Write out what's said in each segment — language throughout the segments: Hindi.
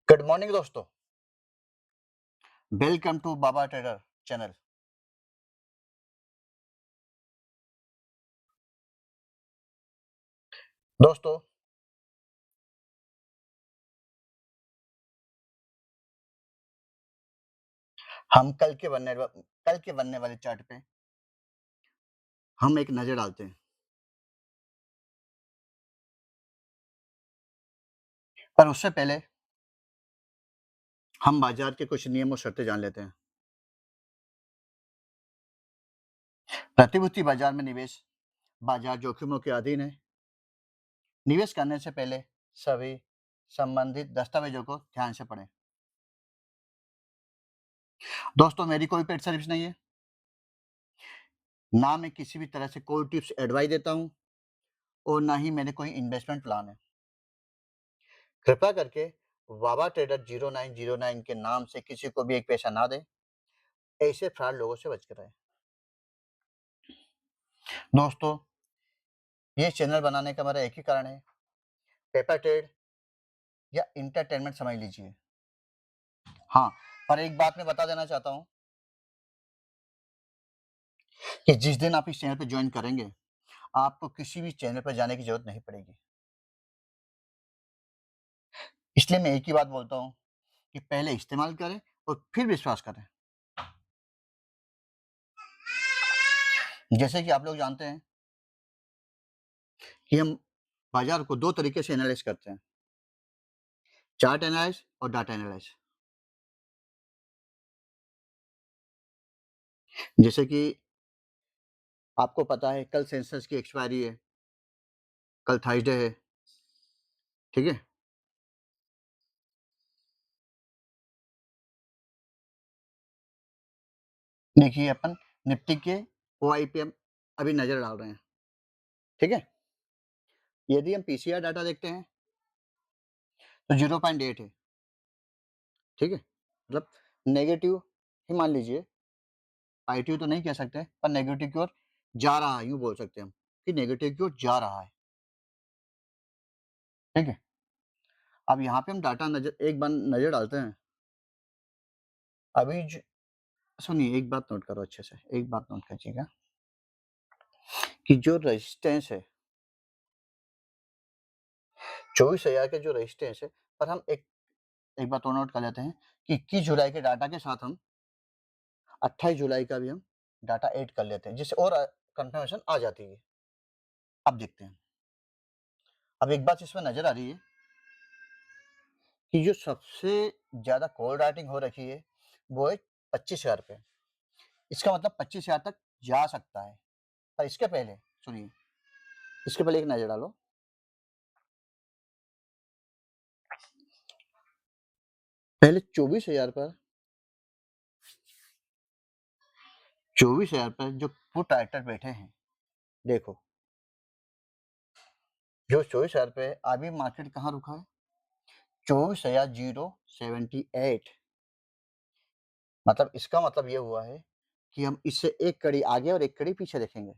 गुड मॉर्निंग दोस्तों। Welcome to Baba trader channel. दोस्तों, हम कल के बनने वाले चार्ट पे हम एक नजर डालते हैं। पर उससे पहले हम बाजार के कुछ नियम और शर्तें जान लेते हैं। प्रतिभूति बाजार में निवेश बाजार जोखिमों के अधीन है। निवेश करने से पहले सभी संबंधित दस्तावेजों को ध्यान से पढ़ें। दोस्तों, मेरी कोई पेड सर्विस नहीं है, ना मैं किसी भी तरह से कोई टिप्स एडवाइस देता हूँ और ना ही मैंने कोई इन्वेस्टमेंट प्लान है। कृपया करके बाबा ट्रेडर 0909 के नाम से किसी को भी एक पैसा ना दें। ऐसे फ्रॉड लोगों से बच कर रहें। दोस्तों, ये चैनल बनाने का मेरा एक ही कारण है, पेपर ट्रेड या इंटरटेनमेंट समझ लीजिए। हाँ, पर एक बात मैं बता देना चाहता हूँ कि जिस दिन आप इस चैनल पे ज्वाइन करेंगे, आपको किसी भी चैनल पर जाने की जरूरत नहीं पड़ेगी। इसलिए मैं एक ही बात बोलता हूँ कि पहले इस्तेमाल करें और फिर विश्वास करें। जैसे कि आप लोग जानते हैं कि हम बाजार को दो तरीके से एनालाइज करते हैं, चार्ट एनालाइज और डाटा एनालाइज। जैसे कि आपको पता है कल सेंसस की एक्सपायरी है, कल थर्सडे है, ठीक है। देखिए, अपन निफ्टी के ओआई पे हम अभी नजर डाल रहे हैं, ठीक है। यदि हम पीसीआर डाटा देखते हैं तो 0.8 है, ठीक है। मतलब नेगेटिव ही मान लीजिए, पॉजिटिव तो नहीं कह सकते, पर नेगेटिव की ओर जा रहा है, यूं बोल सकते हैं हम कि नेगेटिव की ओर जा रहा है, ठीक है। अब यहाँ पे हम डाटा एक बार नजर डालते हैं। अभी सुनिए, एक बात नोट करो अच्छे से, एक बात नोट कीजिएगा कि जो रेजिस्टेंस है 24,000 के जो रेजिस्टेंस है, पर हम एक बात और नोट कर लेते हैं कि 21 जुलाई के डाटा के साथ हम 28 जुलाई का भी हम डाटा ऐड कर लेते हैं, जिससे और कंफर्मेशन आ जाती है। अब देखते हैं। अब एक बात इसमें नजर आ रही है कि जो सबसे ज्यादा कॉल राइटिंग हो रखी है वो है 25,000 पे। इसका मतलब 25,000 तक जा सकता है। पर इसके पहले सुनिए, इसके पहले एक नजर डालो। पहले 24,000 पर जो पुट राइटर बैठे हैं, देखो, जो 24,000 पे अभी मार्केट कहाँ रुका है, 24,078। मतलब इसका मतलब ये हुआ है कि हम इससे एक कड़ी आगे और एक कड़ी पीछे देखेंगे,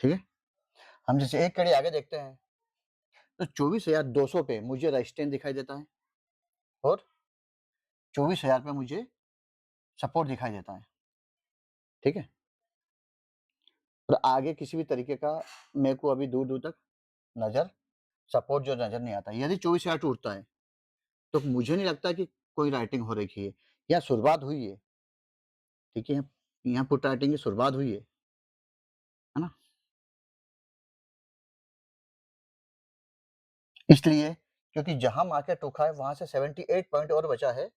ठीक है। हम जैसे एक कड़ी आगे देखते हैं तो 24,200 पे मुझे रेजिस्टेंस दिखाई देता है और 24,000 पे मुझे सपोर्ट दिखाई देता है, ठीक है। और आगे किसी भी तरीके का मेरे को अभी दूर दूर तक नजर सपोर्ट जो नजर नहीं आता। यदि 24,000 टूटता है तो मुझे नहीं लगता कि कोई राइटिंग हो रखी है या शुरुआत हुई है, ठीक है। यहाँ पुट राइटिंग की शुरुआत हुई है ना। इसलिए क्योंकि जहां मार्केट रुका है वहां से 78 पॉइंट और बचा है।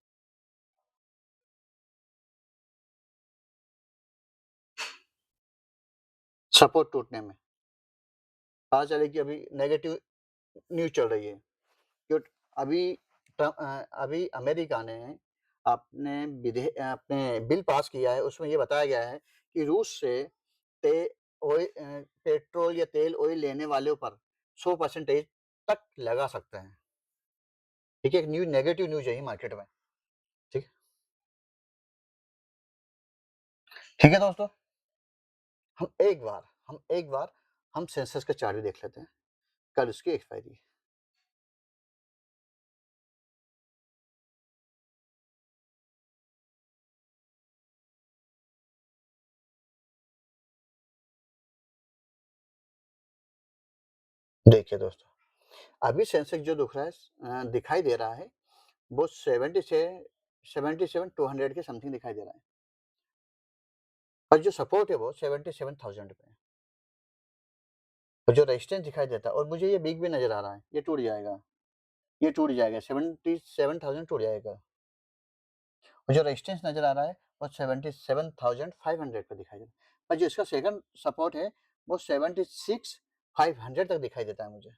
सपोर्ट टूटने में पता चले कि अभी नेगेटिव न्यूज चल रही है। क्यों? अभी अभी अमेरिका ने अपने बिल पास किया है, उसमें ये बताया गया है कि रूस से पेट्रोल या तेल ऑयल लेने वालों पर 100% तक लगा सकते हैं, ठीक है। एक न्यूज नेगेटिव न्यूज है मार्केट में, ठीक है। ठीक है दोस्तों, हम एक बार हम सेंसस का चार्ट भी देख लेते हैं। कल उसकी एक्सपायरी है। देखिए दोस्तों, अभी सेंसेक्स जो दिखाई दे रहा है, वो 77 के समथिंग दिखाई दे रहा है। और जो सपोर्ट है वो 77,000 पे है। और जो रेजिस्टेंस दिखाई देता है, और मुझे ये वीक भी नज़र आ रहा है, ये टूट जाएगा, ये टूट जाएगा, 77,000 टूट जाएगा। और जो रेजिस्टेंस नज़र आ रहा है, वो 77,500 पे दिखाई दे रहा है। और जो इसका सेकंड सपोर्ट है, वो 76,500 तक दिखाई देता है मुझे।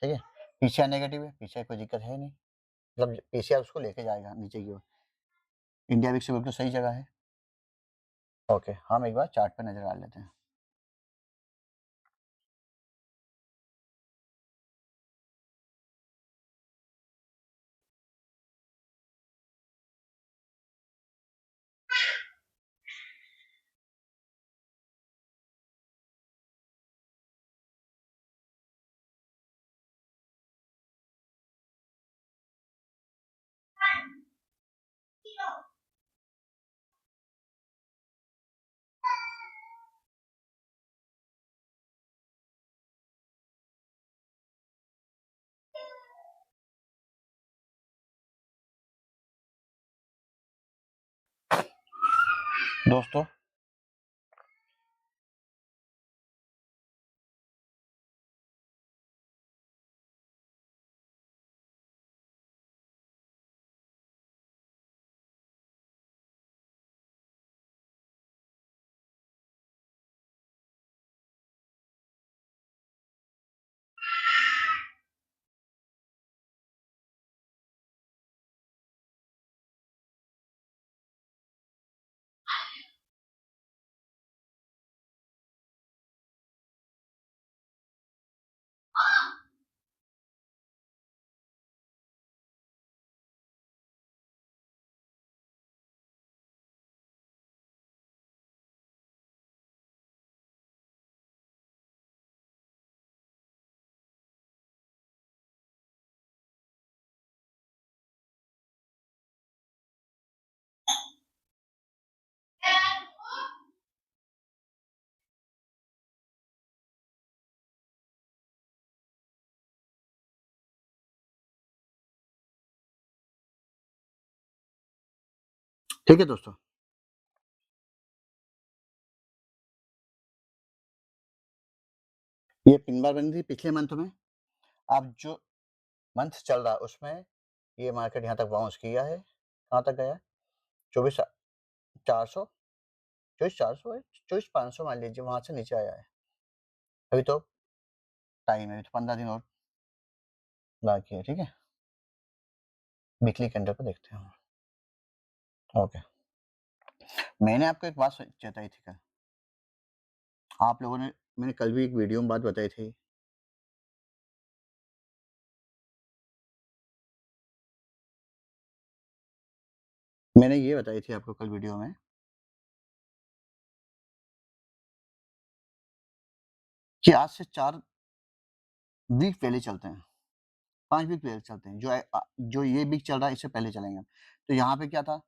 ठीक है? पीछे नेगेटिव है, पीछे कोई दिक्कत है नहीं। मतलब पीसीआर उसको लेके जाएगा नीचे की ओर। इंडिया वीक से बिल्कुल सही जगह है। ओके, हम एक बार चार्ट पे नज़र डाल लेते हैं। दोस्तों, ठीक है दोस्तों। ये पिन बार बनी थी पिछले मंथ में। अब जो मंथ चल रहा है उसमें ये मार्केट यहाँ तक बाउंस किया है। कहाँ तक गया? 24,400, 24,400 है, 24,500 मान लीजिए, वहाँ से नीचे आया है। अभी तो टाइम है, अभी तो 15 दिन और बाकी है। ठीक है? वीकली कैंडल पे देखते हैं। ओके। मैंने आपको एक बात चेताई थी कल। आप लोगों ने, मैंने कल भी एक वीडियो में बात बताई थी। मैंने ये बताई थी आपको कल वीडियो में कि आज से 4 वीक पहले चलते हैं, 5 वीक पहले चलते हैं। जो ये वीक चल रहा है इससे पहले चलेंगे। तो यहाँ पे क्या था?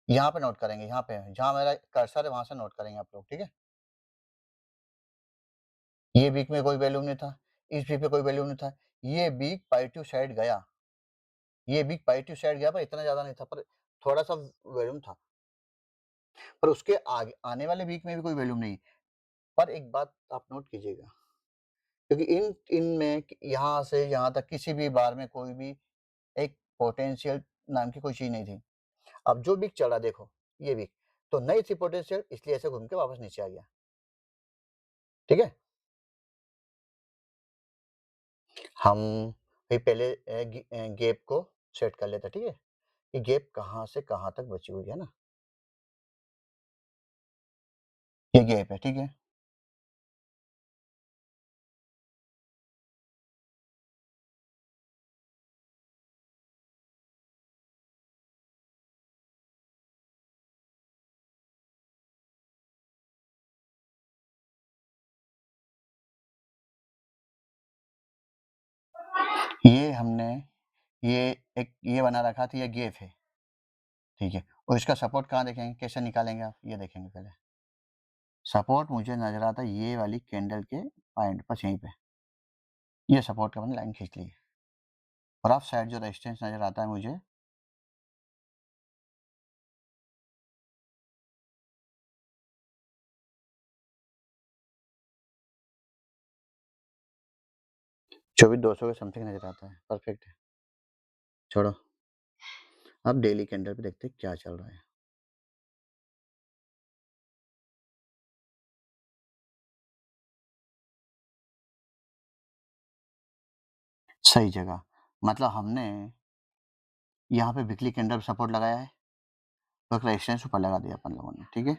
यहाँ पे नोट करेंगे, यहाँ पे जहाँ मेरा कर्सर है वहाँ से नोट करेंगे आप लोग। ठीक है? ये वीक में कोई वैल्यू नहीं था, इस वीक में कोई वैल्यू नहीं था। ये वीक पॉजिटिव साइड गया, ये वीक पॉजिटिव साइड गया, पर इतना ज़्यादा नहीं था, पर थोड़ा-सा वॉल्यूम था। पर उसके आगे आने वाले वीक में भी कोई वॉल्यूम नहीं। पर एक बात आप नोट कीजिएगा, क्योंकि इनमें यहाँ से यहाँ तक किसी भी बार में कोई भी एक पोटेंशियल नाम की कोई चीज़ नहीं थी। अब जो वीक चल रहा देखो, ये वीक तो नहीं थी पोटेंशियल, इसलिए ऐसे घूम के वापस नीचे आ गया। ठीक है? हम भी पहले गैप को सेट कर लेते हैं। ठीक है? कि गैप कहाँ से कहाँ तक बची हुई है ना? ये गैप है। ठीक है? ये हमने ये एक ये बना रखा था, ये गैप है। ठीक है? और इसका सपोर्ट कहाँ देखेंगे, कैसे निकालेंगे आप? ये देखेंगे पहले। सपोर्ट मुझे नज़र आता है ये वाली कैंडल के पॉइंट बस यहीं पे ये सपोर्ट का मैंने लाइन खींच ली है और ऑफ साइड जो रेजिस्टेंस नज़र आता है मुझे 24,200 के समथिंग नज़र आता है। परफेक्ट है। छोड़ो। अब डेली कैंडल पे देखते हैं क्या चल रहा है। सही जगह। मतलब हमने यहाँ पे वीकली कैंडल सपोर्ट लगाया है और रेजिस्टेंस ऊपर लगा दिया अपन लोगों ने, ठीक है।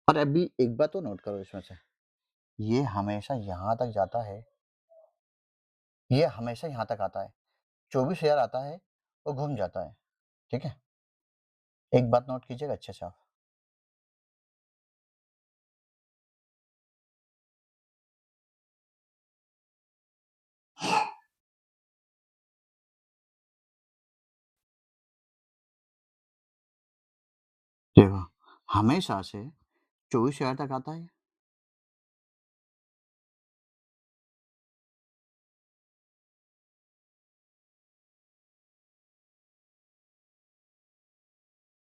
पर अभी एक बात तो नोट करो इसमें से, ये हमेशा यहाँ तक जाता है, ये हमेशा यहाँ तक आता है, 24,000 आता है और घूम जाता है, ठीक है। एक बात नोट कीजिएगा अच्छे से आप। देखो हमेशा से 24,000 तक आता है।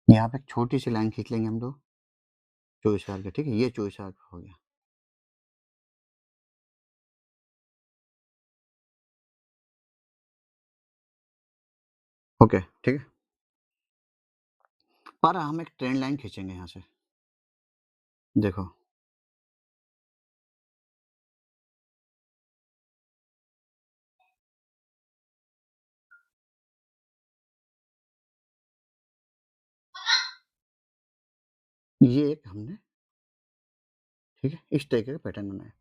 यहाँ पे एक छोटी सी लाइन खींच लेंगे हम लोग 24,000 का, ठीक है। ये 24,000 का हो गया। ओके, ठीक है। पर हम एक ट्रेंड लाइन खींचेंगे यहाँ से। देखो ये एक हमने, ठीक है, इस तरीके का पैटर्न बनाया।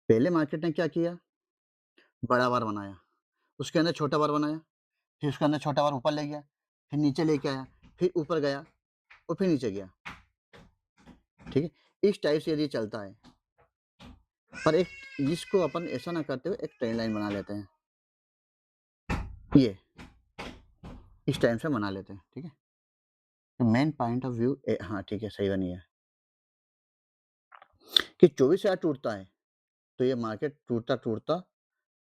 पहले मार्केट ने क्या किया, बड़ा बार बनाया, उसके अंदर छोटा बार बनाया, फिर उसके अंदर छोटा बार ऊपर ले गया, फिर नीचे लेके आया, फिर ऊपर गया और फिर नीचे गया, ठीक है। इस टाइप से यदि चलता है, पर एक इसको अपन ऐसा ना करते हुए एक ट्रेंड लाइन बना लेते हैं, ये इस टाइम से बना लेते हैं, ठीक है। तो मेन पॉइंट ऑफ व्यू हाँ ठीक है, सही बनी है कि 24,000 टूटता है तो ये मार्केट टूटता टूटता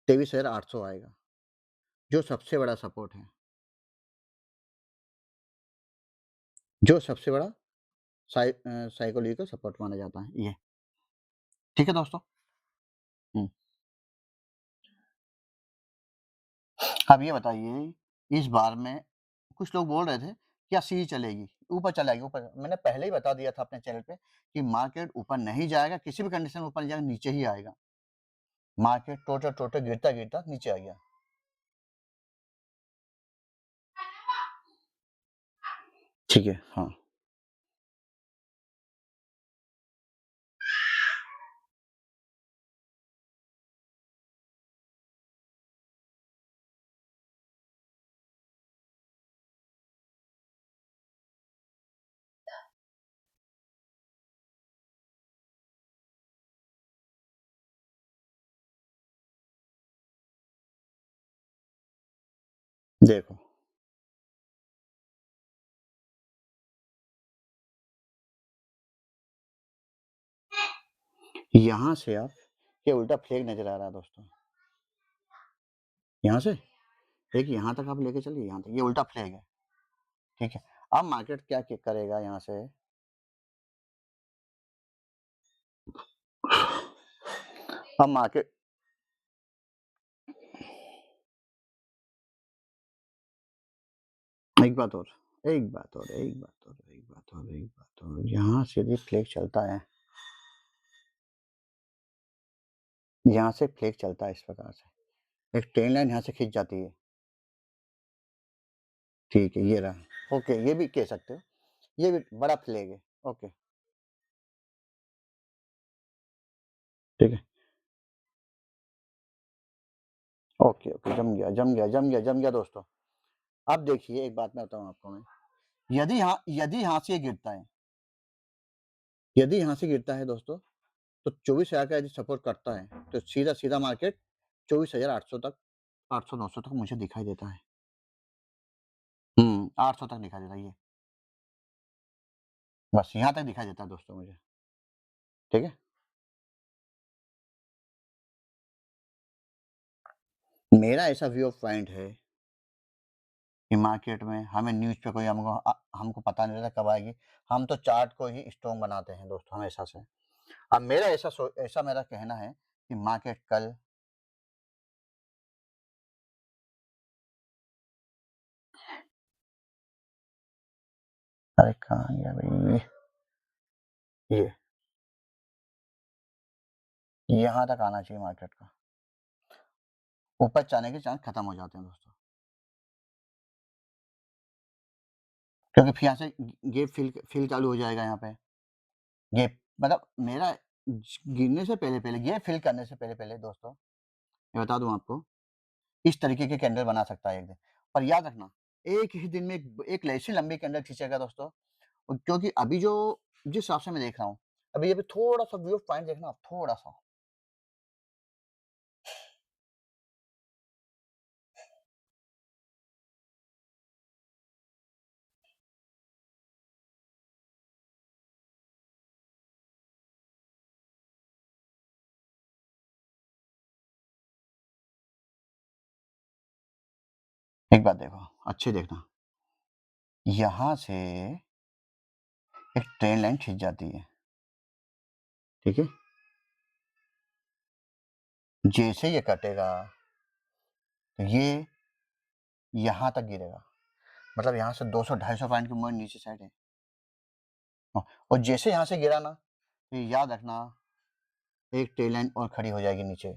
23,800 आएगा, जो सबसे बड़ा सपोर्ट है, जो सबसे बड़ा साइकोलॉजिकल सपोर्ट माना जाता है ये, ठीक है दोस्तों। अब ये बताइए, इस बार में कुछ लोग बोल रहे थे क्या सीढ़ी चलेगी, ऊपर चलेगी, ऊपर। मैंने पहले ही बता दिया था अपने चैनल पे कि मार्केट ऊपर नहीं जाएगा, किसी भी कंडीशन में ऊपर नहीं जाएगा, नीचे ही आएगा। मार्केट टोटल टोटल गिरता गिरता नीचे आ गया, ठीक है। हाँ देखो यहाँ से आप ये उल्टा फ्लैग नजर आ रहा है दोस्तों, यहाँ से देखिए यहाँ तक आप लेके चलिए, यहाँ तक ये उल्टा फ्लैग है, ठीक है। अब मार्केट क्या करेगा यहाँ से, अब मार्केट एक बात और, एक बात और, एक बात और, एक बात और, एक बात और, यहाँ से यदि फ्लैग चलता है, यहाँ से फ्लैग चलता है इस प्रकार से, एक ट्रेन लाइन यहाँ से खींच जाती है, ठीक है, ये रहा। ओके, ये भी कह सकते हो, ये भी बड़ा फ्लैग है। ओके, ठीक है। ओके ओके, जम गया जम गया जम गया जम गया दोस्तों। अब देखिए एक बात मैं बताऊँ आपको, मैं यदि यहाँ से ये गिरता है, यदि यहाँ से गिरता है दोस्तों, तो 24,000 का यदि सपोर्ट करता है तो सीधा सीधा मार्केट 24,800 तक, 800-900 तक मुझे दिखाई देता है। 800 तक दिखाई देता है ये, बस यहाँ तक दिखाई देता है दोस्तों मुझे, ठीक है। मेरा ऐसा व्यू ऑफ पॉइंट है कि मार्केट में हमें न्यूज़ पे कोई हमको पता नहीं रहता कब आएगी। हम तो चार्ट को ही स्ट्रॉन्ग बनाते हैं दोस्तों हमेशा से। अब मेरा ऐसा मेरा कहना है कि मार्केट कल अरे कहाँ गया भई? ये, यहाँ तक आना चाहिए मार्केट का। ऊपर जाने के चांस खत्म हो जाते हैं दोस्तों। क्योंकि फिर यहाँ से गैप फिल चालू हो जाएगा यहाँ पे। गैप मतलब मेरा गिरने से पहले-पहले गैप फिल करने से पहले-पहले दोस्तों, मैं बता दूँ आपको, इस तरीके के कैंडल बना सकता है एक दिन। और याद रखना, एक ही दिन में एक ऐसी लंबी कैंडल खींचेगा दोस्तों, क्योंकि अभी जो जिस हिसाब से मैं देख रहा हूँ, अभी अभी थोड़ा-सा व्यू पॉइंट देखना आप थोड़ा-सा। एक बात देखो, अच्छे देखना, यहाँ से एक ट्रेन लाइन खींच जाती है, ठीक है? जैसे ये कटेगा, तो ये यहाँ तक गिरेगा। मतलब यहाँ से 200-250 पॉइंट की मूवमेंट नीचे साइड है। और जैसे यहाँ से गिरा ना, तो याद रखना एक ट्रेल लाइन और खड़ी हो जाएगी नीचे।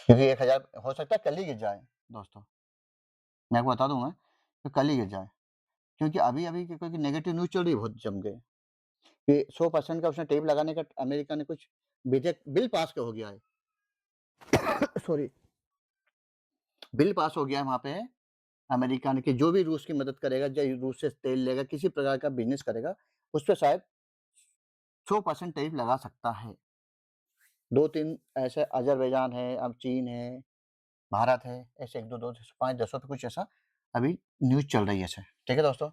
क्योंकि 1000 हो सकता है कल ही गिर जाए दोस्तों। मैं आपको बता दूँगा कि कल ही गिर जाए। क्योंकि अभी-अभी क्योंकि नेगेटिव न्यूज़ चल रही है बहुत जम के कि 100% का उसने टेप लगाने का अमेरिका ने कुछ विधेयक बिल पास हो गया है। सॉरी, बिल पास हो गया है वहाँ पे अमेरिका ने कि जो भी रूस की मदद करेगा, जो रूस से तेल लेगा, किसी प्रकार का बिज़नेस करेगा, उस पे शायद 100% टैरिफ लगा सकता है। 2-3 ऐसे अज़रबैजान है, अब चीन है, भारत है, ऐसे 1-2 5 देशों पे कुछ ऐसा अभी न्यूज़ चल रही है ऐसे। ठीक है दोस्तों?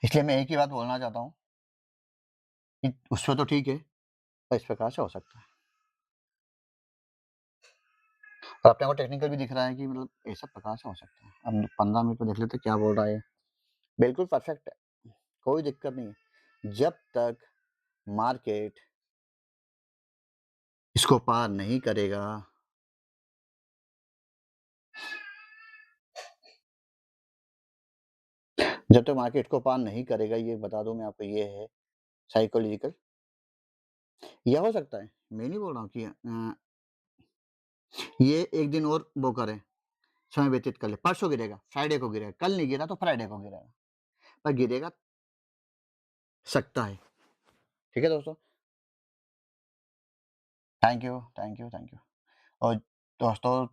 इसलिए मैं एक ही बात बोलना चाहता हूँ कि उससे तो ठीक है, पर इस प्रकार से हो सकता है। और अपने को टेक्निकल भी दिख रहा है कि मतलब ऐसा प्रकार से हो सकता है। अब 15 मिनट में देख लेते हैं क्या बोल रहा है ये। बिल्कुल परफेक्ट है, कोई दिक्कत नहीं है। जब तक मार्केट इसको पार नहीं करेगा जब तक मार्केट को पार नहीं करेगा, ये बता दूँ मैं आपको, ये है साइकोलॉजिकल। यह हो सकता है, मैं नहीं बोल रहा हूँ कि ये एक दिन और वो करे, समय व्यतीत कर ले। परसों गिरेगा, फ्राइडे को गिरेगा, कल नहीं गिरा तो फ्राइडे को गिरेगा, पर गिरेगा सकता है। ठीक है दोस्तों? Thank you, thank you, thank you. और दोस्तों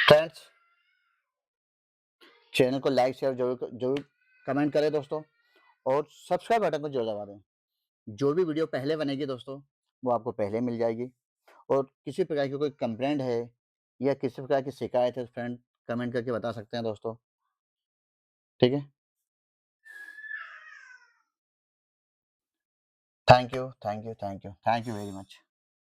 फ्रेंड्स, चैनल को लाइक, शेयर ज़रूर ज़रूर कमेंट करें दोस्तों, और सब्सक्राइब बटन को ज़रूर दबा दें। जो भी वीडियो पहले बनेगी दोस्तों, वो आपको पहले मिल जाएगी। और किसी प्रकार की कोई कंप्लेंट है या किसी प्रकार की शिकायत है, फ्रेंड कमेंट करके बता सकते हैं दोस्तों। ठीक है? Thank you, thank you, thank you, thank you very much.